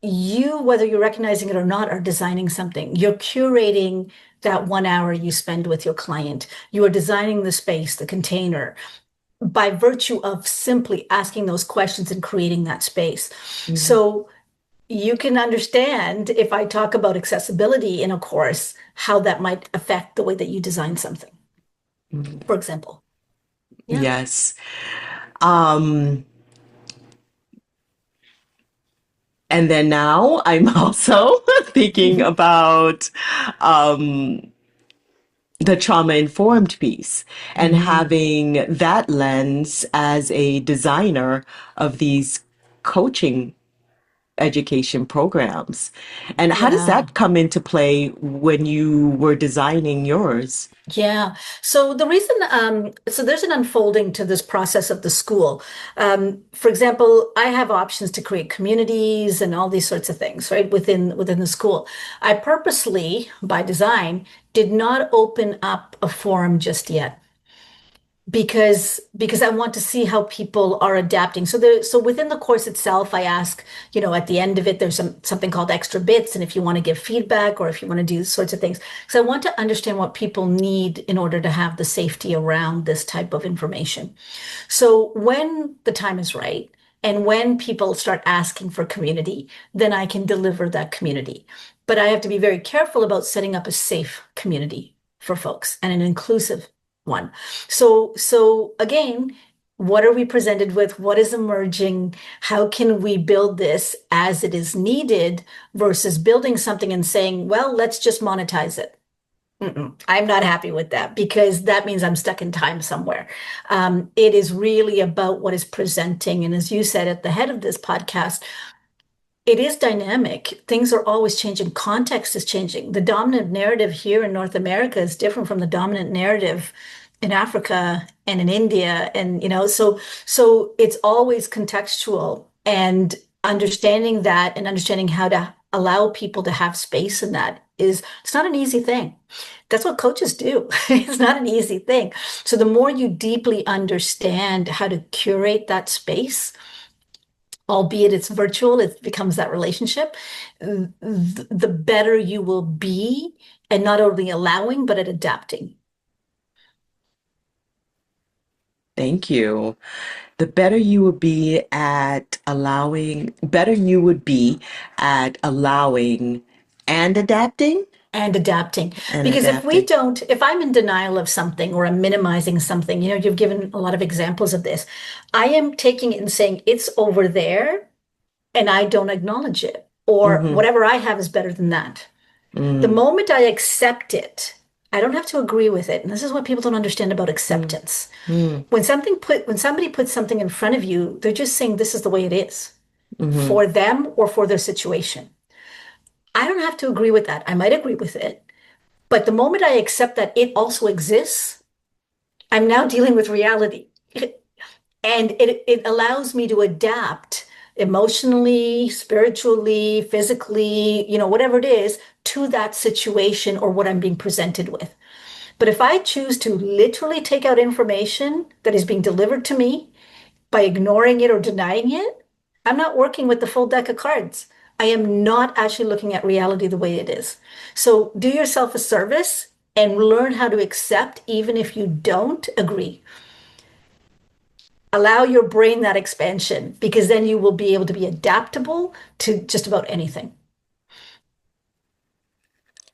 you, whether you're recognizing it or not, are designing something. You're curating that 1 hour you spend with your client. You are designing the space, the container, by virtue of simply asking those questions and creating that space. Mhm. So you can understand if I talk about accessibility in a course, how that might affect the way that you design something, Mhm. for example. Yeah. Yes. Um, and then now I'm also thinking Mhm. about um, the trauma informed piece and Mm. having that lens as a designer of these coaching education programs. And how does Yeah. that come into play when you were designing yours? Yeah. So the reason, so there's an unfolding to this process of the school. For example, I have options to create communities and all these sorts of things, right, within the school. I purposely, by design, did not open up a forum just yet because I want to see how people are adapting. So within the course itself, I ask, at the end of it, there's something called extra bits, and if you want to give feedback or if you want to do sorts of things, because I want to understand what people need in order to have the safety around this type of information. So when the time is right, and when people start asking for community, then I can deliver that community. But I have to be very careful about setting up a safe community for folks and an inclusive one. So again, what are we presented with? What is emerging? How can we build this as it is needed versus building something and saying, well, let's just monetize it. I'm not happy with that because that means I'm stuck in time somewhere. It is really about what is presenting. And as you said at the head of this podcast, it is dynamic. Things are always changing. Context is changing. The dominant narrative here in North America is different from the dominant narrative in Africa and in India. And, so it's always contextual and understanding that and understanding how to allow people to have space in that it's not an easy thing. That's what coaches do. It's not an easy thing. So the more you deeply understand how to curate that space, albeit it's virtual, it becomes that relationship, the better you will be and not only allowing, but at adapting. Thank you. The better you would be at allowing, better you would be at allowing and adapting And adapting. and Because adapting. if I'm in denial of something or I'm minimizing something, you've given a lot of examples of this. I am taking it and saying it's over there and I don't acknowledge it, or Mm-hmm. whatever I have is better than that. The Mm, moment I accept it, I don't have to agree with it. And this is what people don't understand about mm, acceptance. mm, When somebody puts something in front of you, they're just saying this is the way it is mm-hmm. for them or for their situation. I don't have to agree with that. I might agree with it, but the moment I accept that it also exists, I'm now dealing with reality. And it allows me to adapt emotionally, spiritually, physically, whatever it is, to that situation or what I'm being presented with. But if I choose to literally take out information that is being delivered to me by ignoring it or denying it, I'm not working with the full deck of cards. I am not actually looking at reality the way it is. So do yourself a service and learn how to accept, even if you don't agree. Allow your brain that expansion because then you will be able to be adaptable to just about anything.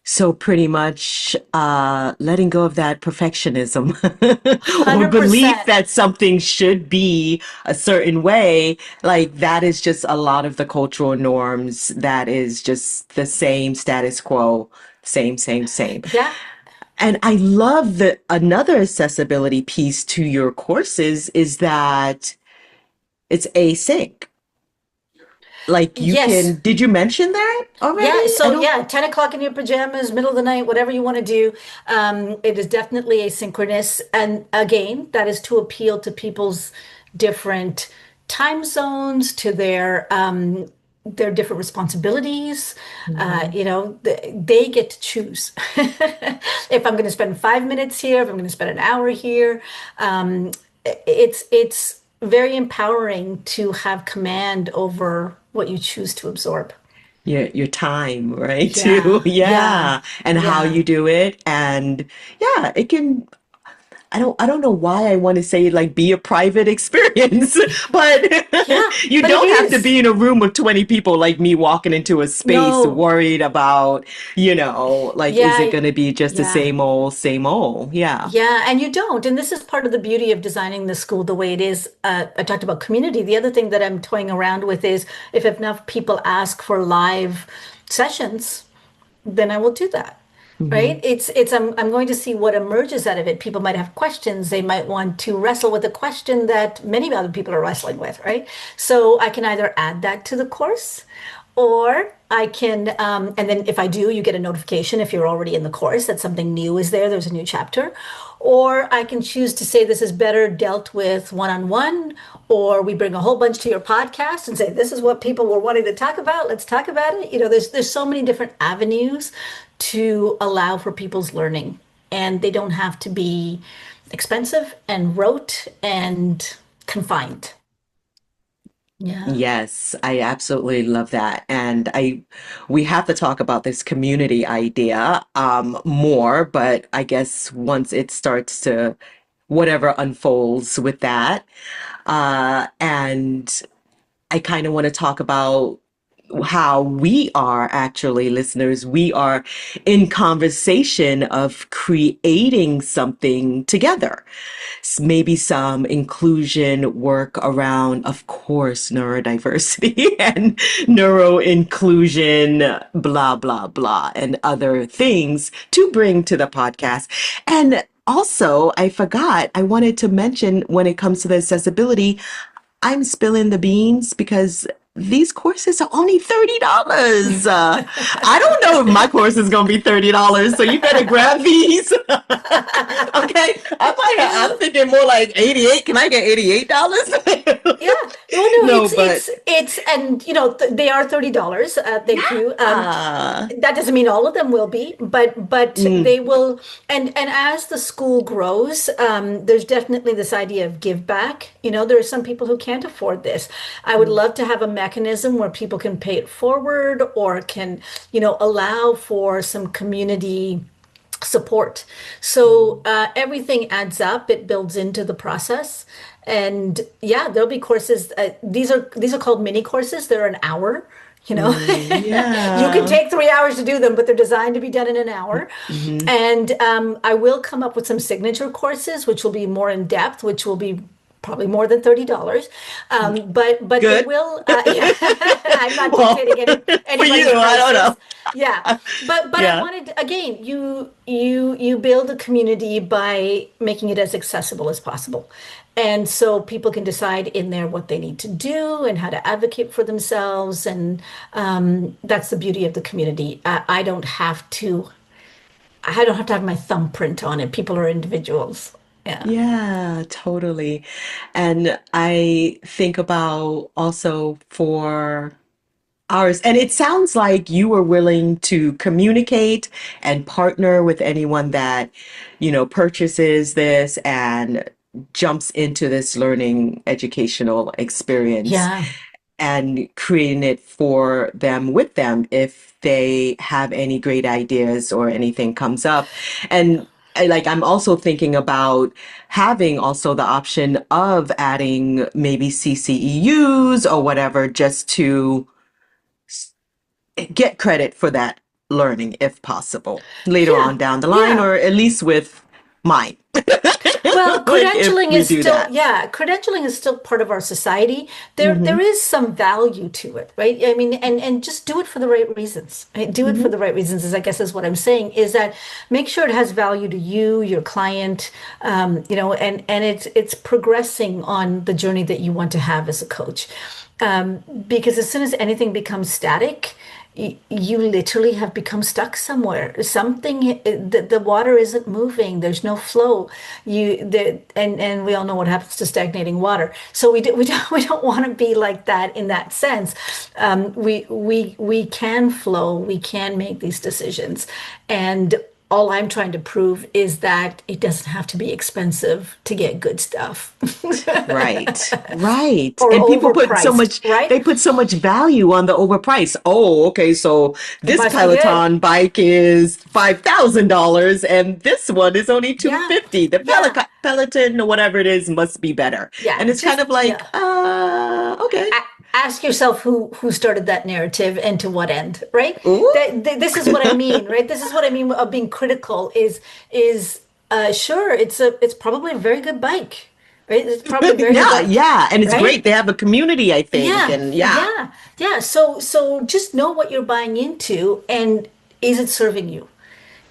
So pretty much letting go of that perfectionism or belief 100%. that something should be a certain way, like that is just a lot of the cultural norms. That is just the same status quo, same, same, same. Yeah. And I love that another accessibility piece to your courses is that it's async. Like you Yes. can, did you mention that Yeah, already? I so don't. yeah, 10 o'clock in your pajamas, middle of the night, whatever you want to do. It is definitely asynchronous. And again, that is to appeal to people's different time zones, to their different responsibilities. Mhm. They get to choose if I'm going to spend 5 minutes here, if I'm going to spend an hour here. Um, it's very empowering to have command over what you choose to absorb. Your time, right? Too. Yeah, yeah, Yeah. And how yeah. you do it. And yeah, it can I don't know why I want to say like be a private experience, but Yeah, you but it don't have to is. be in a room of 20 people like me walking into a space No, worried about, like is it yeah, going to be just the yeah. same old, same old? Yeah. Yeah, and you don't. And this is part of the beauty of designing the school the way it is. I talked about community. The other thing that I'm toying around with is if enough people ask for live sessions, then I will do that. Hmm. Right? I'm going to see what emerges out of it. People might have questions. They might want to wrestle with a question that many other people are wrestling with, right? So I can either add that to the course or I can, and then if I do, you get a notification if you're already in the course that something new is there, there's a new chapter. Or I can choose to say this is better dealt with one on one, or we bring a whole bunch to your podcast and say this is what people were wanting to talk about. Let's talk about it. There's so many different avenues to allow for people's learning, and they don't have to be expensive and rote and confined. Yeah. Yes, I absolutely love that. And we have to talk about this community idea more, but I guess once it starts to whatever unfolds with that. And I kind of want to talk about how we are actually listeners. We are in conversation of creating something together. Maybe some inclusion work around, of course, neurodiversity and neuro inclusion, blah, blah, blah, and other things to bring to the podcast. And also, I forgot, I wanted to mention when it comes to the accessibility, I'm spilling the beans because these courses are only $30. I don't know if my course is going to be $30, so you better grab these. Okay, I'm thinking more like 88. Can I get $88? Yeah. Oh no, No, but and they are $30. Thank you. yeah. That doesn't mean all of them will be, but Mm, they will. And as the school grows, there's definitely this idea of give back. There are some people who can't afford this. I would mm, love to have a mechanism where people can pay it forward or can, allow for some community support. So mm, everything adds up. It builds into the process. And yeah, there'll be courses. These are called mini courses. They're an hour. You can yeah. take 3 hours to do them, but they're designed to be done in an hour. Hmm. And I will come up with some signature courses, which will be more in depth, which will be probably more than $30. But they Good. will. Yeah, I'm not Well, dictating for anybody's you, I don't prices. Yeah, know. but I Yeah. wanted again, you build a community by making it as accessible as possible. And so people can decide in there what they need to do and how to advocate for themselves. And that's the beauty of the community. I don't have to have my thumbprint on it. People are individuals. Yeah. Yeah, totally. And I think about also for ours, and it sounds like you were willing to communicate and partner with anyone that, purchases this and jumps into this learning educational experience Yeah. and creating it for them with them if they have any great ideas or anything comes up. And I'm also thinking about having also the option of adding maybe CCEUs or whatever just to get credit for that learning if possible later Yeah. on down the line, Yeah. or at least with mine. Well, Like if credentialing we is do still, that. yeah, credentialing is still part of our society. There Hmm. is some value to it, right? I mean, and just do it for the right reasons. Right? Do it for Hmm. the right reasons, is I guess is what I'm saying, is that make sure it has value to you, your client, and it's progressing on the journey that you want to have as a coach. Because as soon as anything becomes static, you literally have become stuck somewhere. The water isn't moving. There's no flow. And we all know what happens to stagnating water. So we don't want to be like that in that sense. We can flow. We can make these decisions, and all I'm trying to prove is that it doesn't have to be expensive to get good stuff. Right, right. Or And people put so overpriced, much, right? they put so much value on the overprice. Oh, okay, so It this must be good. Peloton bike is $5,000 and this one is only Yeah. 250. The Yeah. Peloton or whatever it is must be better. And Yeah. it's kind Just of like, yeah. okay. Ask yourself who started that narrative and to what end, right? Ooh. This is what I mean, right? This is what I mean of being critical is sure, it's probably a very good bike, right? It's probably a very good Yeah, bike, yeah. And it's great. right? They have a community, I think. Yeah, And yeah. yeah, yeah. So just know what you're buying into, and is it serving you?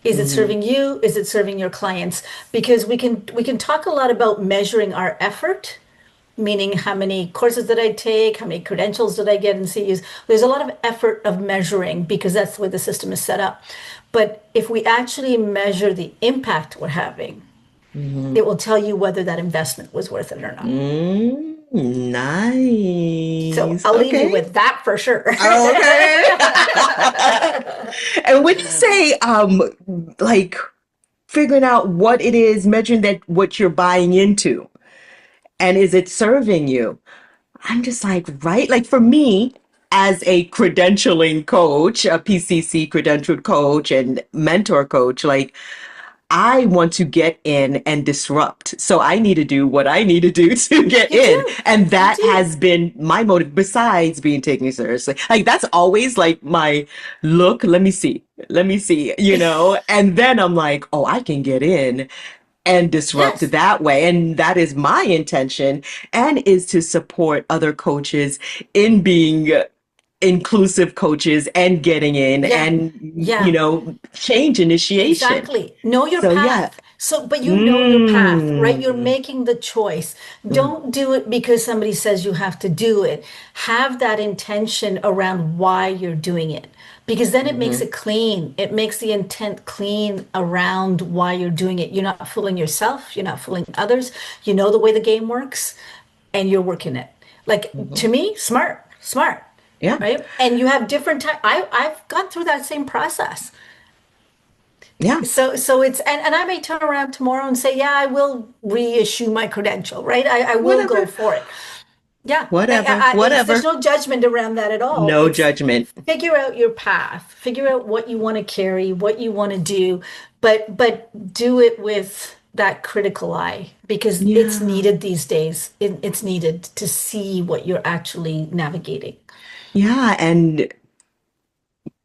Is it Hmm. serving you? Is it serving your clients? Because we can talk a lot about measuring our effort, meaning how many courses did I take, how many credentials did I get in CEUs. There's a lot of effort of measuring because that's the way the system is set up. But if we actually measure the impact we're having, Hmm. it will tell you whether that investment was worth it or not. So Nice. I'll leave you Okay. with that for sure. Okay. And when you say like figuring out what it is, measuring that what you're buying into and is it serving you? I'm just like, right? Like for me, as a credentialing coach, a PCC credentialed coach and mentor coach, like I want to get in and disrupt. So I need to do what I need to do to get You in. do. And You that do. has been my motive besides being taken seriously. Like that's always like my look, let me see, and then I'm like, oh, I can get in and disrupt Yes. that way. And that is my intention and is to support other coaches in being inclusive coaches and getting in Yeah. and Yeah. change initiation. Exactly. Know your So yeah. path. So, but you know your path, right? You're Mm, making the choice. mm, Don't do it because somebody says you have to do it. Have that intention around why you're doing it. Because then it makes mhm, it clean. It makes the intent clean around why you're doing it. You're not fooling yourself. You're not fooling others. You know the way the game works and you're working it. Like mhm. to me, smart, smart, Yeah. right? And you have different time. I've gone through that same process. Yeah. So it's and I may turn around tomorrow and say, yeah, I will reissue my credential, right? I will go Whatever. for it. Yeah, Whatever. there's Whatever. no judgment around that at all. No It's judgment. figure out your path, figure out what you want to carry, what you want to do, but do it with that critical eye because it's Yeah. needed these days. It's needed to see what you're actually navigating. Yeah. And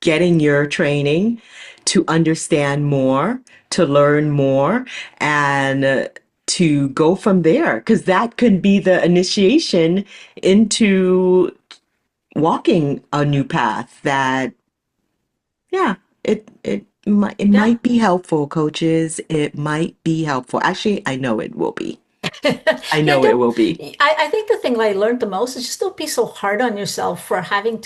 getting your training to understand more, to learn more, and to go from there. Because that could be the initiation into walking a new path that, yeah, it Yeah. might be helpful, coaches. It might be helpful. Actually, I know it will be. I Yeah, know it don't. will be. I think the thing I learned the most is just don't be so hard on yourself for having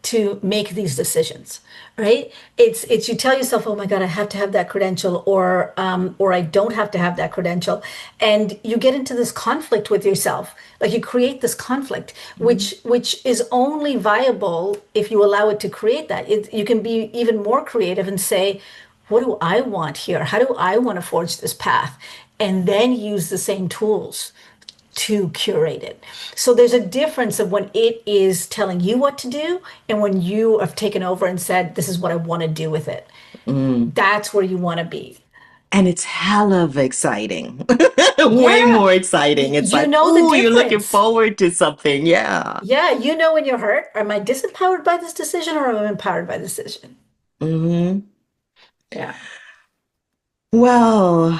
to make these decisions, right? It's you tell yourself, oh my God, I have to have that credential, or I don't have to have that credential, and you get into this conflict with yourself. Like you create this conflict, Mhm. which is only viable if you allow it to create that. You can be even more creative and say, what do I want here? How do I want to forge this path? And then use the same tools to curate it. So there's a difference of when it is telling you what to do and when you have taken over and said, this is what I want to do with it. Mm. That's where you want to be. And it's hell of exciting. Way Yeah. more exciting. It's You like, know the ooh, you're looking difference. forward to something. Yeah. Yeah, you know in your heart, am I disempowered by this decision or am I empowered by this decision? Hmm. Yeah. Well,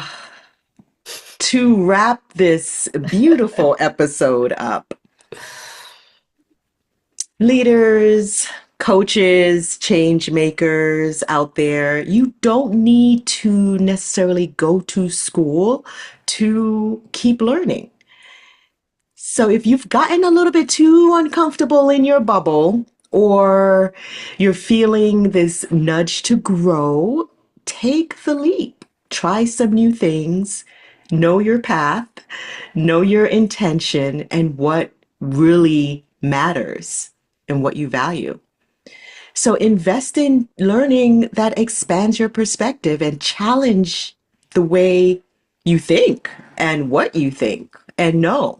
to wrap this beautiful episode up, leaders, coaches, change makers out there, you don't need to necessarily go to school to keep learning. So if you've gotten a little bit too uncomfortable in your bubble or you're feeling this nudge to grow, take the leap. Try some new things. Know your path, know your intention and what really matters and what you value. So invest in learning that expands your perspective and challenge the way you think and what you think and know.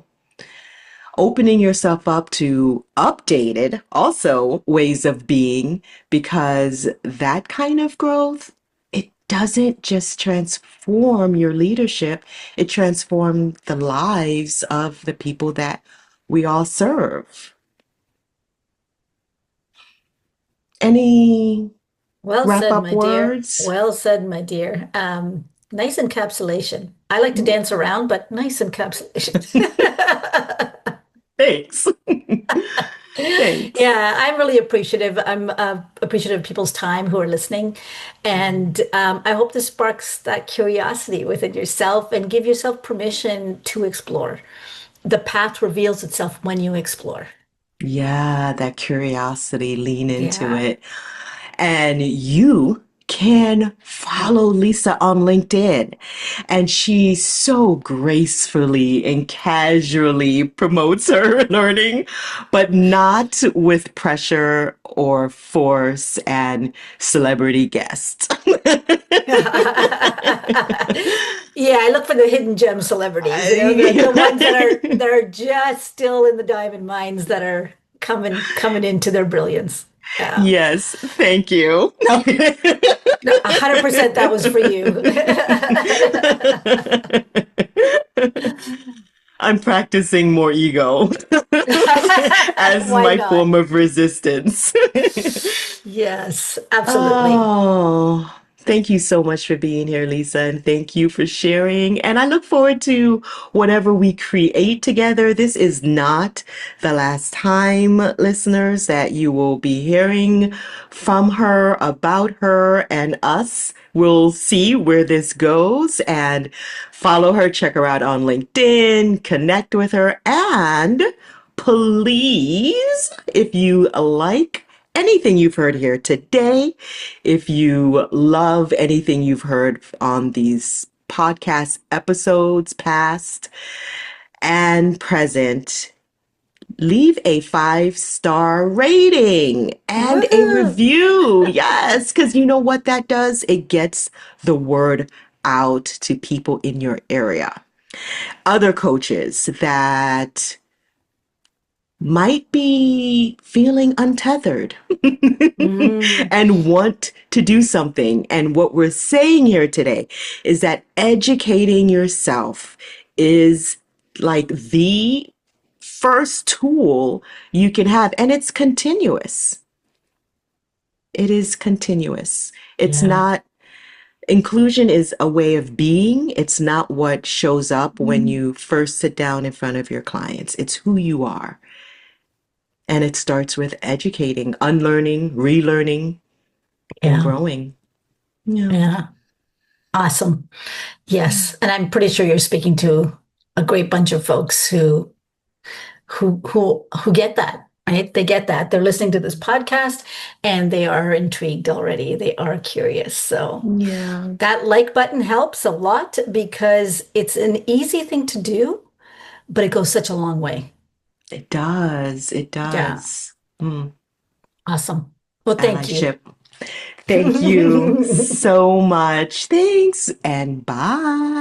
Opening yourself up to updated, also ways of being, because that kind of growth, it doesn't just transform your leadership, it transforms the lives of the people that we all serve. Any Well wrap said, up my dear. words? Well said, my dear. Nice encapsulation. I like to dance around, but nice encapsulation. Thanks. Thanks. Yeah, I'm really appreciative. I'm appreciative of people's time who are listening. And I hope this sparks that curiosity within yourself and give yourself permission to explore. The path reveals itself when you explore. Yeah, that curiosity, lean into Yeah. it. And you can follow Lisa on LinkedIn. And she so gracefully and casually promotes her learning, but not with pressure or force and celebrity guests. Yeah, I look for the hidden gem celebrities, the ones that are just still in the diamond mines that are coming into their brilliance. Yeah. Yes, thank you. No, 100% that was for you. I'm practicing more ego as Why my not? form of resistance. Yes, absolutely. Oh, thank you so much for being here, Lisa, and thank you for sharing. And I look forward to whatever we create together. This is not the last time, listeners, that you will be hearing from her, about her, and us. We'll see where this goes and follow her, check her out on LinkedIn, connect with her, and please, if you like anything you've heard here today, if you love anything you've heard on these podcast episodes, past and present, leave a 5-star rating and a Woohoo! review. Yes, because you know what that does? It gets the word out to people in your area. Other coaches that might be feeling untethered Mm, and want to do something. And what we're saying here today is that educating yourself is like the first tool you can have, and it's continuous. It is continuous. It's yeah. not, inclusion is a way of being. It's not what shows up when you first sit down in front of your clients. It's who you are. And it starts with educating, unlearning, relearning, and Yeah. growing. Yeah. Yeah. Awesome. Yes. And I'm pretty sure you're speaking to a great bunch of folks who get that, right? They get that. They're listening to this podcast and they are intrigued already. They are curious. So Yeah. that like button helps a lot because it's an easy thing to do, but it goes such a long way. It does. It Yeah. does. Mm, Awesome. Well, thank you. allyship. Thank you so much. Thanks and bye.